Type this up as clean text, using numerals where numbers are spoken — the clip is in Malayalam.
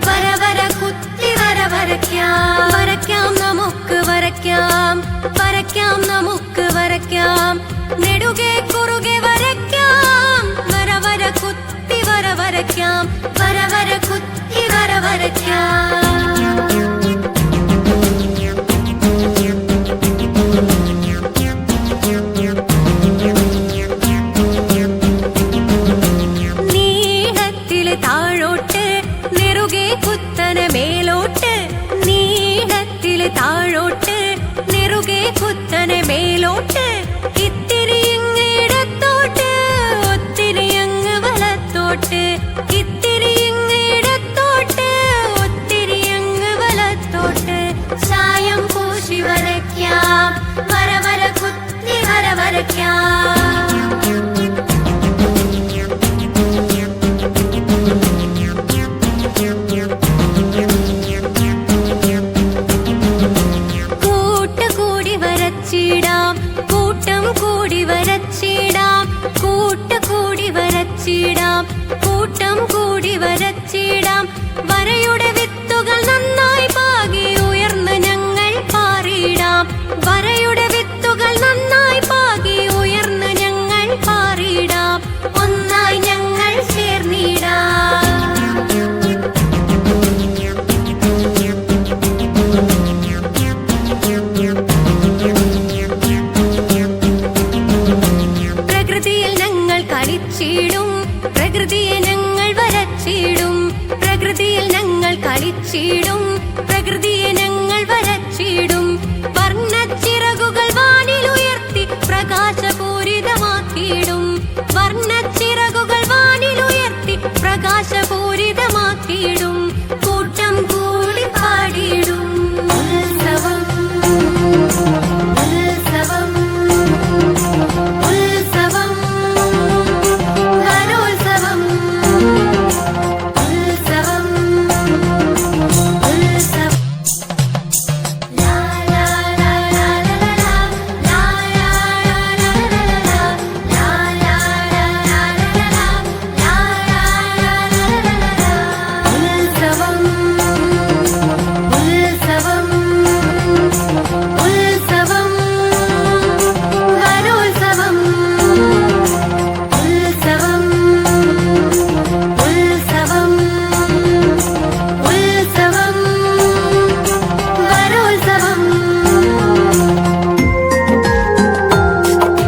വര വര കുത്തി വര വരയ്ക്കാം. വരയ്ക്കാം നമുക്ക് വരയ്ക്കാം, വരയ്ക്കാം നമുക്ക് വരയ്ക്കാം. നെടുകെ കുറുകെ വരയ്ക്കാം. വര വര കുത്തി വര വരയ്ക്കാം. വര വര കുത്തി വര വരയ്ക്കാം. താഴോട്ട് നെറുകെ കുത്തനെ മേലോട്ട്. നീളത്തില് താഴോട്ട് നെറുകെ കുത്തനെ മേലോട്ട്. ഇത്തിരി ഇങ്ങ് ഇടത്തോട്ട്, ഒത്തിരി അങ്ങ് വലത്തോട്ട്. ഇത്തിരി ഇങ്ങ് ഇടത്തോട്ട്, ഒത്തിരി അങ്ങ് വലത്തോട്ട്. ചായം പൂശി വരയ്ക്കാം. വര വര കുത്തി വര വരയ്ക്കാം. കൂട്ടം കൂടി വരച്ചിടാം, കൂട്ടുകൂടി വരച്ചിടാം, കൂട്ടം കൂടി വരച്ചിടാം. വരയുടെ വിത്തുകൾ നന്നായി പാകി ഉയർന്ന് ഞങ്ങൾ പാറിയിടാം. വരയുടെ വിത്തുകൾ നന്നായി പാകി ഉയർന്ന് ഞങ്ങൾ പാറിയിടാം. ഒന്നായി ഞങ്ങൾ ചേർന്നിടാം. കളിച്ചിടും പ്രകൃതിയെ ഞങ്ങൾ വരച്ചിടും. പ്രകൃതിയിൽ ഞങ്ങൾ കളിച്ചിടും,